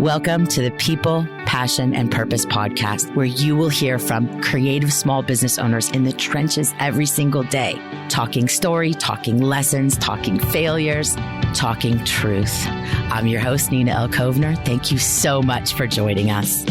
Welcome to the People, Passion, and Purpose podcast, where you will hear from creative small business owners in the trenches every single day, talking story, talking lessons, talking failures, talking truth. I'm your host, Nina L. Kovner. Thank you so much for joining us.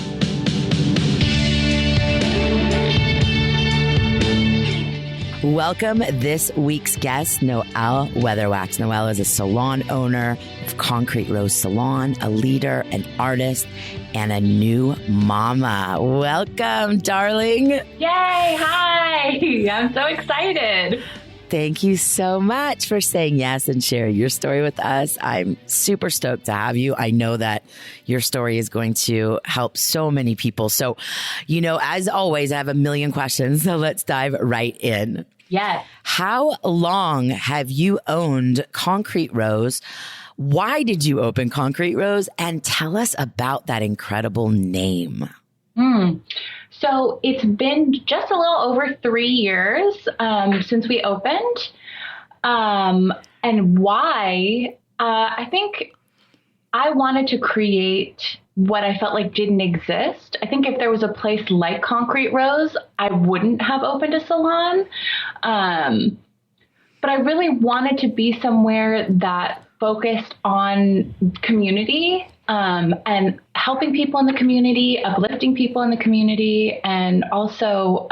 Welcome this week's guest, Noelle Weatherwax. Noelle is a salon owner of Concrete Rose Salon, a leader, an artist, and a new mama. Welcome, darling. Yay. Hi. I'm so excited. Thank you so much for saying yes and sharing your story with us. I'm super stoked to have you. I know that your story is going to help so many people. So, as always, I have a million questions. So let's dive right in. Yes. How long have you owned Concrete Rose? Why did you open Concrete Rose? And tell us about that incredible name. So it's been just a little over 3 years since we opened. And why? I think I wanted to create what I felt like didn't exist. I think if there was a place like Concrete Rose, I wouldn't have opened a salon. But I really wanted to be somewhere that focused on community and helping people in the community, uplifting people in the community, and also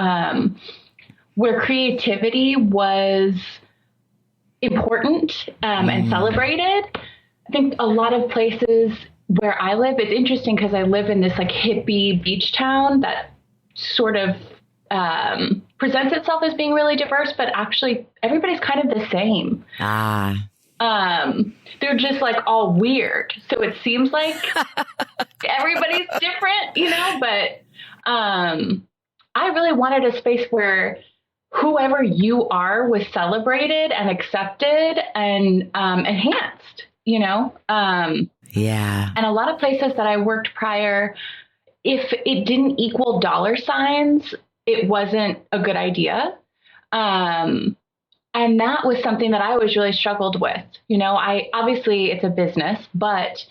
where creativity was important and celebrated. I think a lot of places where I live, it's interesting because I live in this like hippie beach town that sort of presents itself as being really diverse, but actually everybody's kind of the same. They're just like all weird. So it seems like everybody's different, but I really wanted a space where whoever you are was celebrated and accepted and enhanced, Yeah. And a lot of places that I worked prior, if it didn't equal dollar signs, it wasn't a good idea. And that was something that I always really struggled with. Obviously it's a business, but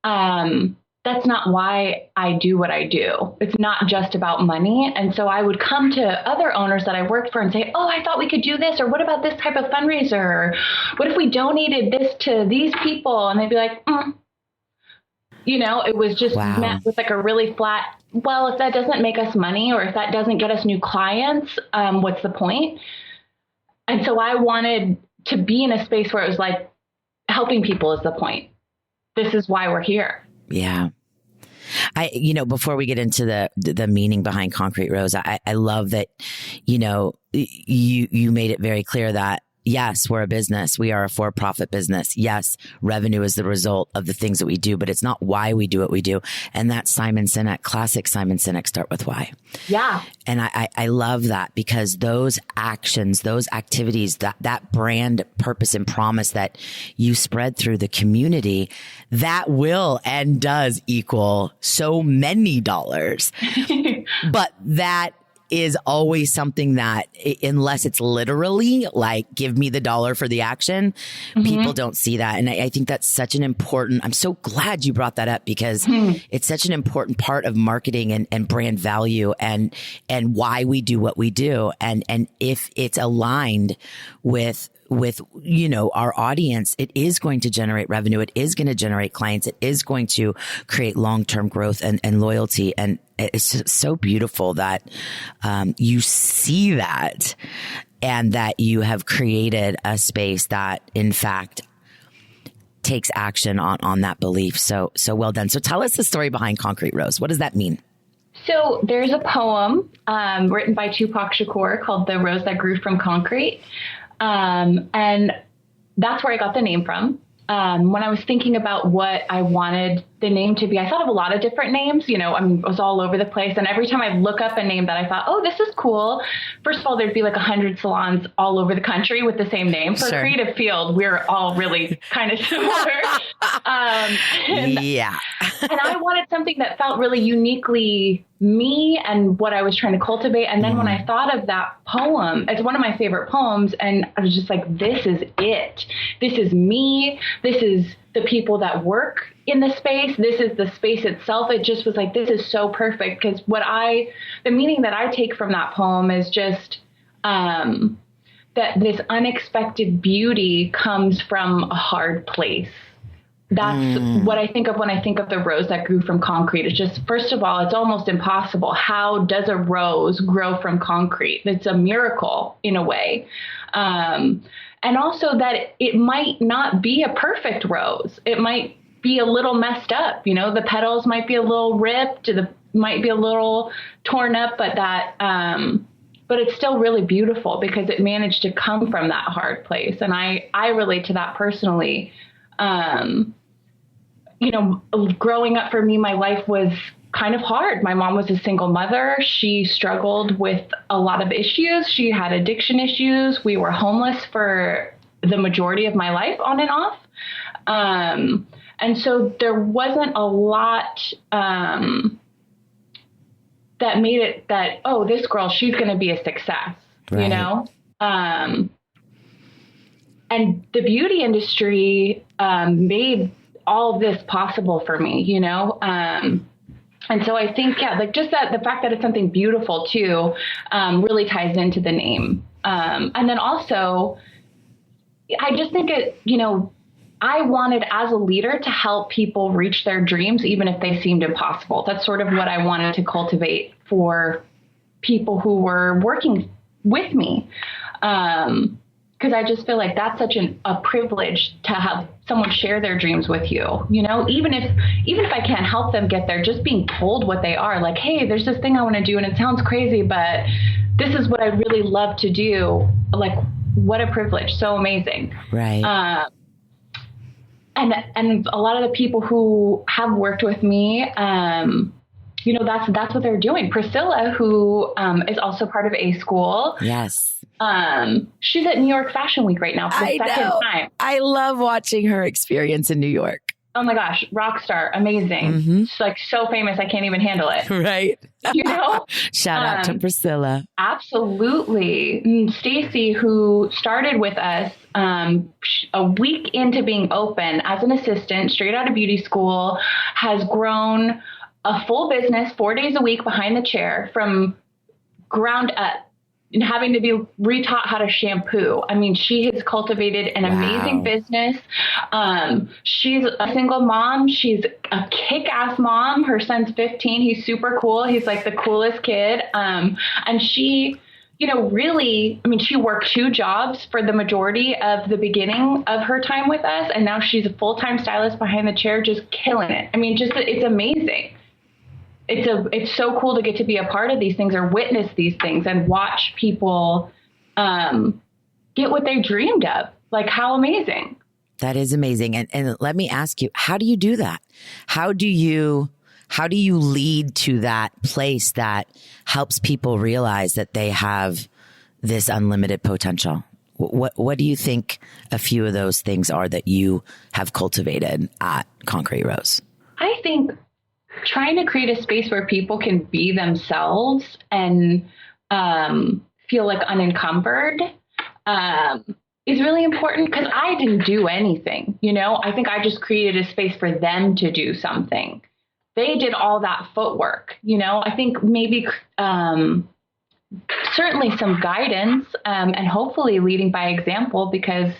that's not why I do what I do. It's not just about money. And so I would come to other owners that I worked for and say, oh, I thought we could do this. Or what about this type of fundraiser? Or what if we donated this to these people? And they'd be like, it was just met with like a really flat, well, if that doesn't make us money or if that doesn't get us new clients, what's the point? And so I wanted to be in a space where it was like helping people is the point. This is why we're here. Yeah. Before we get into the meaning behind Concrete Rose, I love that, you made it very clear that yes, we're a business. We are a for-profit business. Yes, revenue is the result of the things that we do, but it's not why we do what we do. And that's Simon Sinek, classic Simon Sinek, start with why. Yeah. And I love that because those actions, those activities, that brand purpose and promise that you spread through the community, that will and does equal so many dollars. But that is always something that, unless it's literally like, give me the dollar for the action, people don't see that. And I think that's such an important, I'm so glad you brought that up because it's such an important part of marketing and brand value and why we do what we do. And if it's aligned with our audience, it is going to generate revenue. It is going to generate clients. It is going to create long-term growth and loyalty. And it's just so beautiful that you see that and that you have created a space that, in fact, takes action on that belief. So well done. So tell us the story behind Concrete Rose. What does that mean? So there's a poem written by Tupac Shakur called The Rose That Grew from Concrete. And that's where I got the name from. When I was thinking about what I wanted the name to be, I thought of a lot of different names. I was all over the place. And every time I look up a name that I thought, oh, this is cool. First of all, there'd be like 100 salons all over the country with the same name. For a creative field, we're all really kind of similar. Yeah. And I wanted something that felt really uniquely me and what I was trying to cultivate. And then when I thought of that poem, it's one of my favorite poems. And I was just like, this is it. This is me. This is the people that work in the space. This is the space itself. It just was like, this is so perfect. Because the meaning that I take from that poem is just that this unexpected beauty comes from a hard place. That's what I think of when I think of the rose that grew from concrete. It's just, first of all, it's almost impossible. How does a rose grow from concrete? It's a miracle in a way. And also that it might not be a perfect rose. It might be a little messed up. The petals might be a little ripped, might be a little torn up, but but it's still really beautiful because it managed to come from that hard place. And I relate to that personally. Growing up for me, my life was kind of hard. My mom was a single mother. She struggled with a lot of issues. She had addiction issues. We were homeless for the majority of my life, on and off. And so there wasn't a lot that made it that, oh, this girl, she's going to be a success, right. And the beauty industry made all of this possible for me, and so I think, just that the fact that it's something beautiful too, really ties into the name. And then also, I just think I wanted as a leader to help people reach their dreams, even if they seemed impossible. That's sort of what I wanted to cultivate for people who were working with me. Because I just feel like that's such a privilege to have someone share their dreams with you, even if I can't help them get there, just being told what they are, like, hey, there's this thing I want to do and it sounds crazy, but this is what I really love to do. Like, what a privilege. So amazing. Right. And a lot of the people who have worked with me, that's what they're doing. Priscilla, who is also part of A School. Yes. She's at New York Fashion Week right now for the second time. I love watching her experience in New York. Oh my gosh, rock star, amazing. Mm-hmm. She's like so famous, I can't even handle it. Right. Shout out to Priscilla. Absolutely. Stacy, who started with us a week into being open as an assistant, straight out of beauty school, has grown a full business 4 days a week behind the chair from ground up. And having to be retaught how to shampoo. I mean, she has cultivated an amazing business. She's a single mom. She's a kick-ass mom. Her son's 15. He's super cool. He's like the coolest kid. And she, really, I mean, she worked 2 jobs for the majority of the beginning of her time with us. And now she's a full-time stylist behind the chair, just killing it. I mean, it's amazing. It's so cool to get to be a part of these things or witness these things and watch people get what they dreamed of. Like, how amazing. That is amazing. And let me ask you, how do you do that? How do you lead to that place that helps people realize that they have this unlimited potential? What do you think a few of those things are that you have cultivated at Concrete Rose? I think trying to create a space where people can be themselves and feel like unencumbered is really important, because I didn't do anything. I think I just created a space for them to do something. They did all that footwork. I think maybe certainly some guidance and hopefully leading by example, because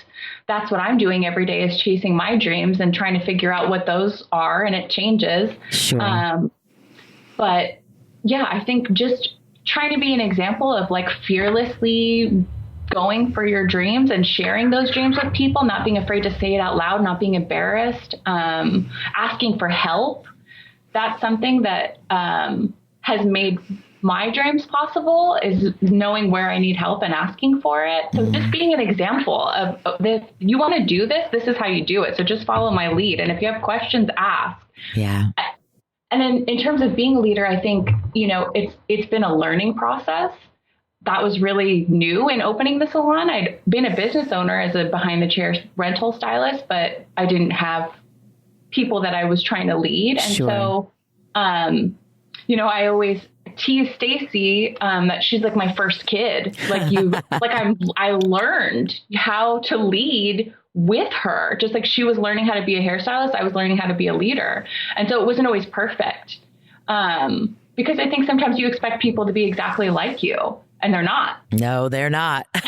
that's what I'm doing every day, is chasing my dreams and trying to figure out what those are, and it changes. Sure. But yeah, I think just trying to be an example of like fearlessly going for your dreams and sharing those dreams with people, not being afraid to say it out loud, not being embarrassed, asking for help. That's something that has made my dreams possible, is knowing where I need help and asking for it. So just being an example of this, you want to do this, this is how you do it. So just follow my lead. And if you have questions, ask. Yeah. And then in terms of being a leader, I think, it's been a learning process. That was really new in opening the salon. I'd been a business owner as a behind the chair rental stylist, but I didn't have people that I was trying to lead. And so, I always tease Stacy, that she's like my first kid. Like I learned how to lead with her, just like she was learning how to be a hairstylist. I was learning how to be a leader. And so it wasn't always perfect. Because I think sometimes you expect people to be exactly like you, and they're not. No, they're not. So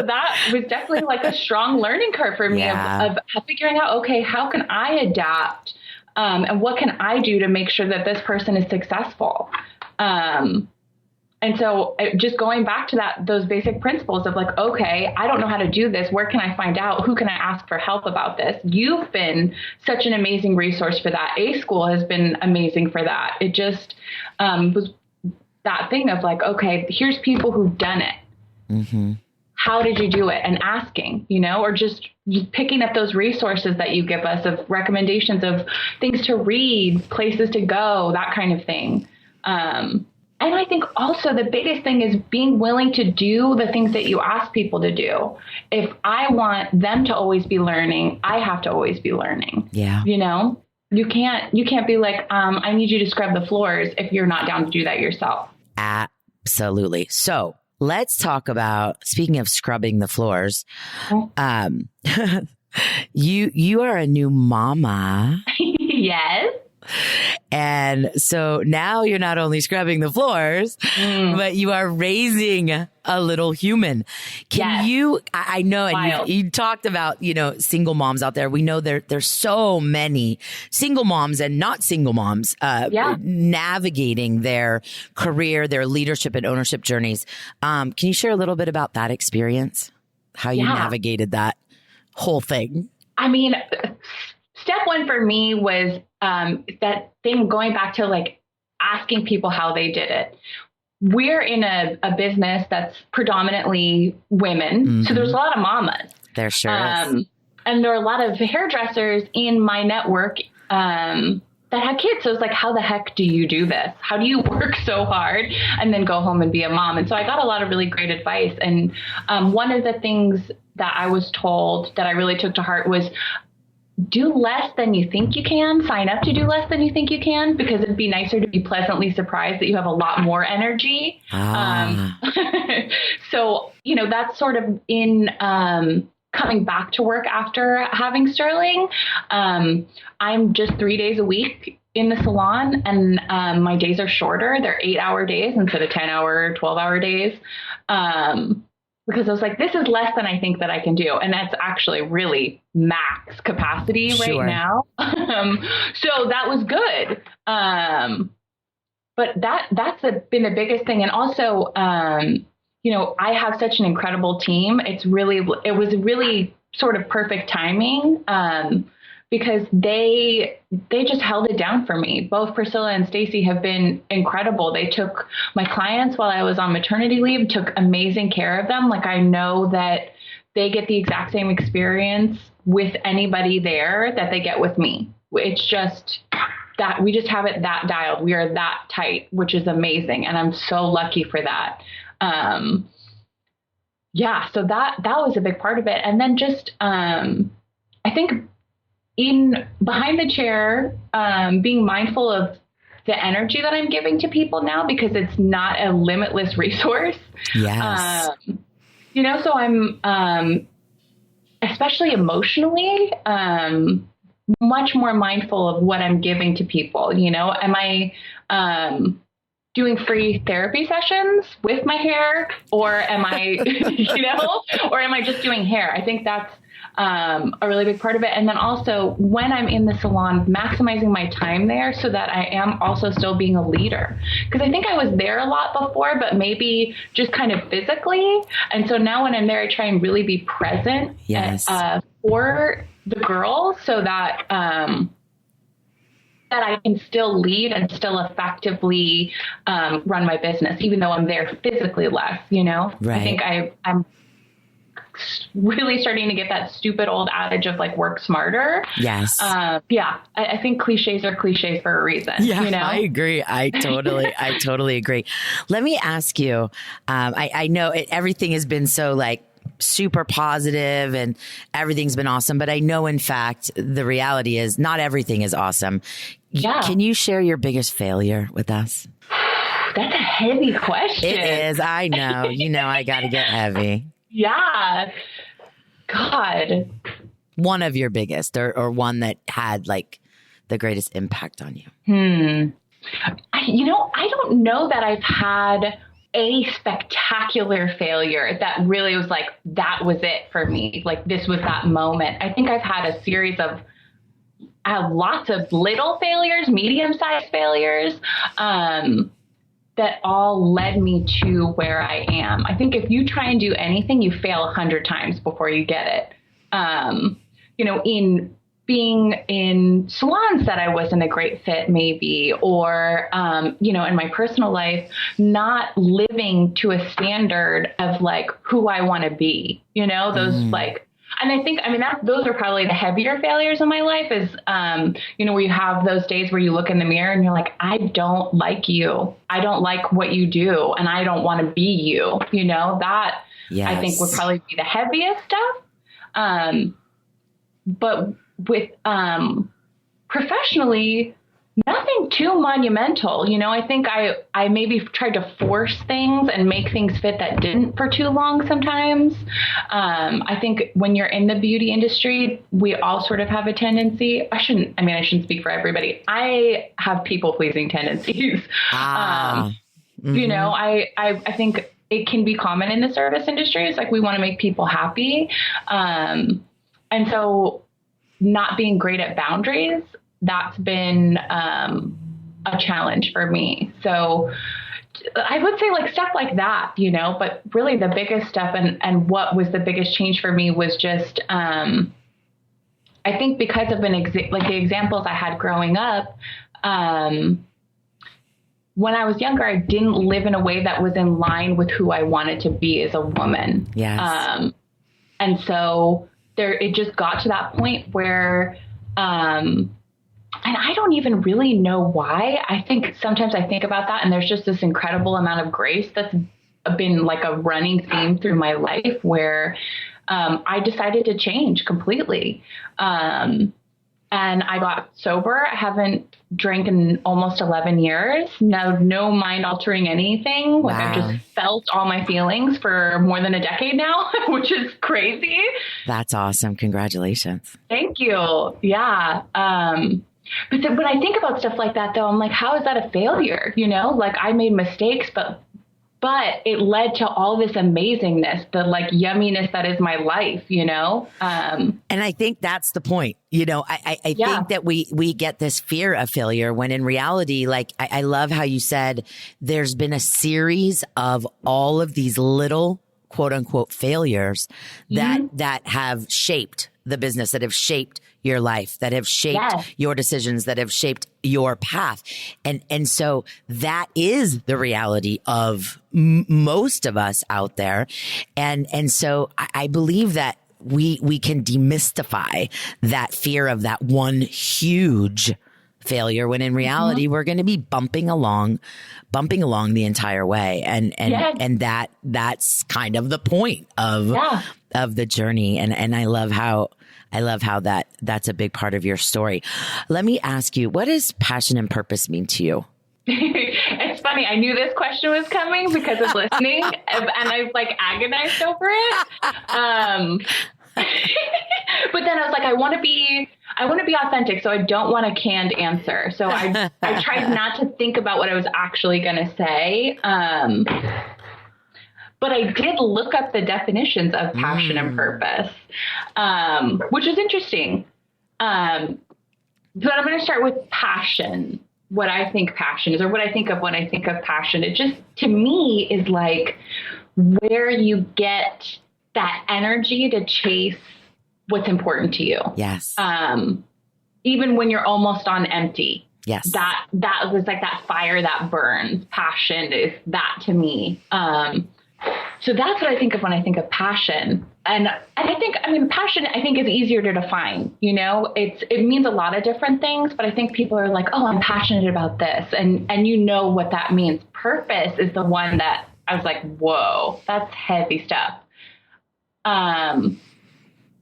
that was definitely like a strong learning curve for me of figuring out, okay, how can I adapt? And what can I do to make sure that this person is successful? And so just going back to those basic principles of like, okay, I don't know how to do this. Where can I find out? Who can I ask for help about this? You've been such an amazing resource for that. A School has been amazing for that. It just was that thing of like, okay, here's people who've done it. Mm-hmm. How did you do it? And asking, or just picking up those resources that you give us of recommendations of things to read, places to go, that kind of thing. And I think also the biggest thing is being willing to do the things that you ask people to do. If I want them to always be learning, I have to always be learning. Yeah. You can't be like, I need you to scrub the floors if you're not down to do that yourself. Absolutely. So let's talk about, speaking of scrubbing the floors, you are a new mama. Yes. And so now you're not only scrubbing the floors, but you are raising a little human. I know, and you talked about, single moms out there. We know there's so many single moms and not single moms, navigating their career, their leadership and ownership journeys. Can you share a little bit about that experience? How you navigated that whole thing? I mean, step one for me was that thing going back to like asking people how they did it. We're in a business that's predominantly women. Mm-hmm. So there's a lot of mamas. There sure is. And there are a lot of hairdressers in my network that had kids. So it's like, how the heck do you do this? How do you work so hard and then go home and be a mom? And so I got a lot of really great advice. And one of the things that I was told that I really took to heart was, do less than you think you can. Sign up to do less than you think you can, because it'd be nicer to be pleasantly surprised that you have a lot more energy. So, that's sort of in coming back to work after having Sterling. I'm just 3 days a week in the salon, and my days are shorter. They're 8-hour days instead of 10-hour, 12-hour days. Because I was like, this is less than I think that I can do. And that's actually really max capacity right now. So that was good. But that's been the biggest thing. And also, I have such an incredible team. It was really sort of perfect timing. Because they just held it down for me. Both Priscilla and Stacy have been incredible. They took my clients while I was on maternity leave, took amazing care of them. Like, I know that they get the exact same experience with anybody there that they get with me. It's just that we just have it that dialed. We are that tight, which is amazing. And I'm so lucky for that. So that was a big part of it. And then just, I think, behind the chair, being mindful of the energy that I'm giving to people now, because it's not a limitless resource. Yes. So I'm, especially emotionally, much more mindful of what I'm giving to people. Am I, doing free therapy sessions with my hair, or am I, or am I just doing hair? I think that's, a really big part of it. And then also when I'm in the salon, maximizing my time there so that I am also still being a leader. Because I think I was there a lot before, but maybe just kind of physically. And so now when I'm there, I try and really be present for the girls so that, that I can still lead and still effectively run my business, even though I'm there physically less, Right. I think I'm really starting to get that stupid old adage of like work smarter. Yes. I think cliches are cliches for a reason. Yeah, I agree. I totally agree. Let me ask you, I know everything has been so like super positive and everything's been awesome. But I know, in fact, the reality is not everything is awesome. Yeah. Can you share your biggest failure with us? That's a heavy question. It is. I know. I got to get heavy. Yeah. God. One of your biggest or one that had like the greatest impact on you. I don't know that I've had a spectacular failure that really was like, that was it for me. Like, this was that moment. I think I've had a series of lots of little failures, medium-sized failures, that all led me to where I am. I think if you try and do anything, you fail 100 times before you get it. In being in salons that I wasn't a great fit, maybe, or, in my personal life, not living to a standard of like who I want to be, and I think, those are probably the heavier failures in my life is, where you have those days where you look in the mirror and you're like, I don't like you. I don't like what you do. And I don't want to be you, that yes. I think would probably be the heaviest stuff. But with professionally, nothing too monumental. I think I maybe tried to force things and make things fit that didn't for too long sometimes. I think when you're in the beauty industry, we all sort of have a tendency. I shouldn't speak for everybody. I have people pleasing tendencies. I think it can be common in the service industry. It's like we want to make people happy. And so not being great at boundaries, that's been a challenge for me. So I would say like stuff like that, but really the biggest stuff and what was the biggest change for me was just, I think because of the examples I had growing up, when I was younger, I didn't live in a way that was in line with who I wanted to be as a woman. Yes. And so it just got to that point where, and I don't even really know why. I think sometimes I think about that and there's just this incredible amount of grace that's been like a running theme through my life where, I decided to change completely. And I got sober. I haven't drank in almost 11 years. No mind altering anything. Like wow. I've just felt all my feelings for more than a decade now, which is crazy. That's awesome. Congratulations. Thank you. Yeah. But when I think about stuff like that, though, I'm like, how is that a failure? Like I made mistakes, but it led to all this amazingness, the like yumminess that is my life, And I think that's the point. I think that we get this fear of failure when in reality, like I love how you said there's been a series of all of these little quote unquote failures that have shaped the business, that have shaped your life, that have shaped your decisions, that have shaped your path. And so that is the reality of most of us out there. And so I believe that we can demystify that fear of that one huge failure when in reality we're going to be bumping along the entire way. And that's kind of the point of the journey. And I love how that's a big part of your story. Let me ask you, what does passion and purpose mean to you? It's funny. I knew this question was coming because of listening and I've like agonized over it. But then I was like, I want to be authentic. So I don't want a canned answer. So I tried not to think about what I was actually going to say. But I did look up the definitions of passion and purpose, which is interesting. But I'm going to start with passion, what I think passion is, or what I think of when I think of passion. It just, to me, is like where you get that energy to chase what's important to you. Yes. Even when you're almost on empty. Yes. That was like that fire that burns. Passion is that to me. So that's what I think of when I think of passion. And I think, passion, I think is easier to define, it means a lot of different things, but I think people are like, oh, I'm passionate about this. And what that means. Purpose is the one that I was like, whoa, that's heavy stuff.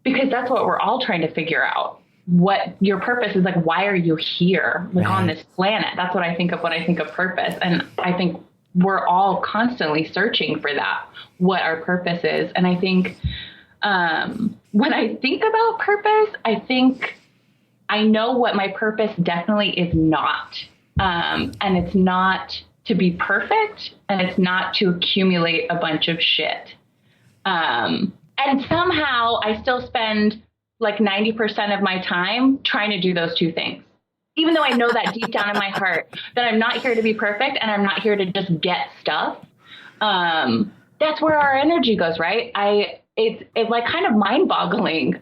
Because that's what we're all trying to figure out. What your purpose is, like, why are you here, like, on this planet? That's what I think of when I think of purpose. And I think we're all constantly searching for that, what our purpose is. And I think when I think about purpose, I think I know what my purpose definitely is not. And it's not to be perfect, and it's not to accumulate a bunch of shit. And somehow I still spend like 90% of my time trying to do those two things, even though I know that deep down in my heart that I'm not here to be perfect and I'm not here to just get stuff. That's where our energy goes, right? It's like kind of mind boggling,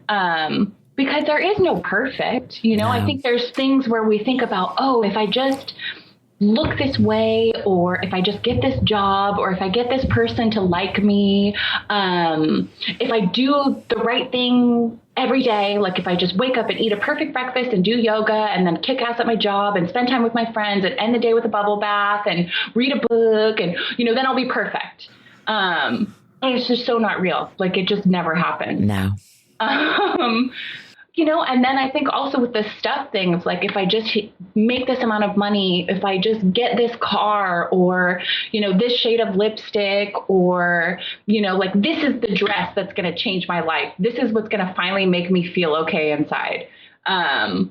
because there is no perfect, you know. I think there's things where we think about, oh, if I just look this way, or if I just get this job, or if I get this person to like me, if I do the right thing every day, like if I just wake up and eat a perfect breakfast and do yoga and then kick ass at my job and spend time with my friends and end the day with a bubble bath and read a book, and, you know, then I'll be perfect. And it's just so not real. Like, it just never happened. No. You know, and then I think also with the stuff thing of, like, if I just make this amount of money, if I just get this car, or, you know, this shade of lipstick, or, you know, like, this is the dress that's going to change my life. This is what's going to finally make me feel okay inside. And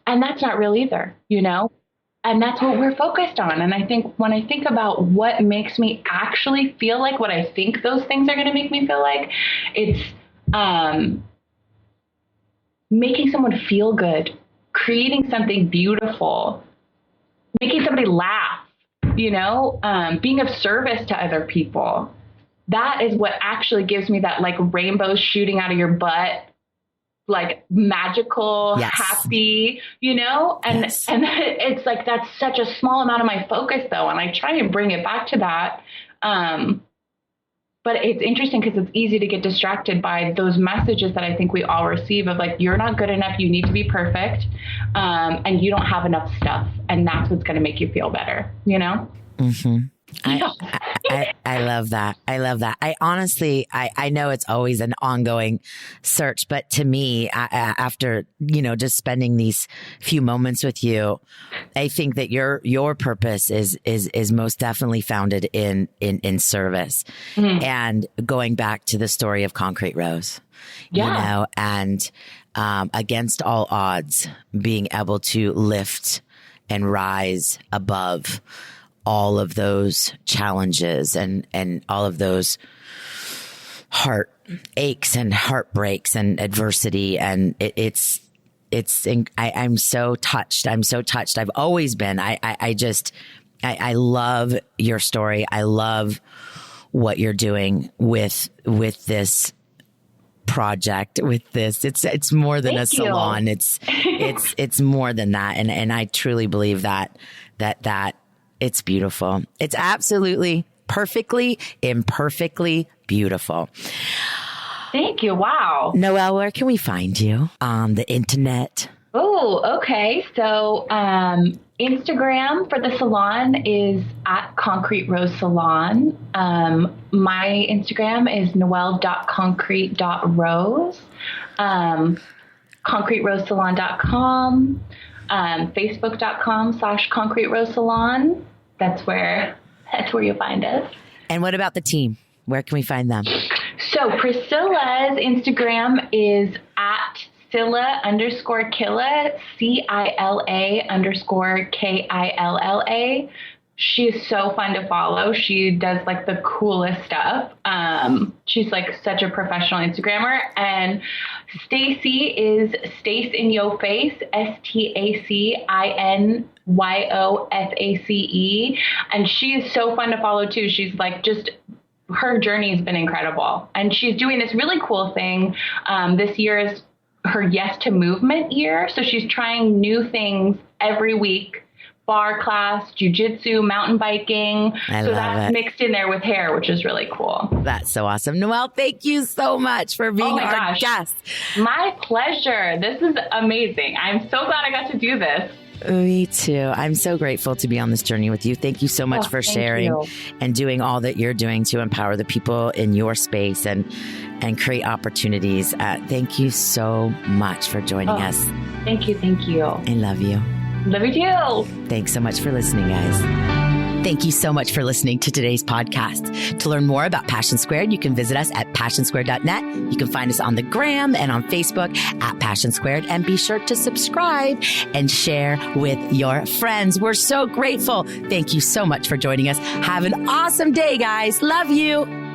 that's not real either, you know, and that's what we're focused on. And I think when I think about what makes me actually feel like what I think those things are going to make me feel like, it's, making someone feel good, creating something beautiful, making somebody laugh, you know, being of service to other people. That is what actually gives me that, like, rainbows shooting out of your butt, like, magical, happy, you know, and it's like, that's such a small amount of my focus though. And I try and bring it back to that. But it's interesting because it's easy to get distracted by those messages that I think we all receive of, like, you're not good enough, you need to be perfect, and you don't have enough stuff. And that's what's going to make you feel better, you know? Mm-hmm. I love that. I love that. I honestly, I know it's always an ongoing search, but to me, after, you know, just spending these few moments with you, I think that your purpose is most definitely founded in service. Mm-hmm. And going back to the story of Concrete Rose, you know, and, against all odds, being able to lift and rise above all of those challenges and all of those heart aches and heartbreaks and adversity. And I'm so touched. I'm so touched. I've always been. I love your story. I love what you're doing with this project, with this. It's more than a salon. It's more than that. And I truly believe that it's beautiful. It's absolutely perfectly, imperfectly beautiful. Thank you. Wow. Noelle, where can we find you on the internet? Oh, okay. So, Instagram for the salon is at Concrete Rose Salon. My Instagram is noelle.concrete.rose. ConcreteRoseSalon.com. Facebook.com/Concrete Rose Salon. That's where you'll find us. And what about the team? Where can we find them? So Priscilla's Instagram is at Scylla_Killa, CILA_KILLA. She's so fun to follow. She does, like, the coolest stuff. She's, like, such a professional Instagrammer. And Stacy is Stace in Yo Face, STACINYOFACE. And she is so fun to follow too. She's, like, just, her journey has been incredible. And she's doing this really cool thing. This year is her Yes to Movement year. So she's trying new things every week. Bar class, jujitsu, mountain biking. So that's mixed in there with hair, which is really cool. That's so awesome. Noelle, thank you so much for being our guest. My pleasure. This is amazing. I'm so glad I got to do this. Me too. I'm so grateful to be on this journey with you. Thank you so much for sharing and doing all that you're doing to empower the people in your space and create opportunities. Thank you so much for joining us. Thank you. Thank you. I love you. Love you too. Thanks so much for listening, guys. Thank you so much for listening to today's podcast. To learn more about Passion Squared, you can visit us at passionsquared.net. You can find us on the gram and on Facebook at Passion Squared, and be sure to subscribe and share with your friends. We're so grateful. Thank you so much for joining us. Have an awesome day, guys. Love you.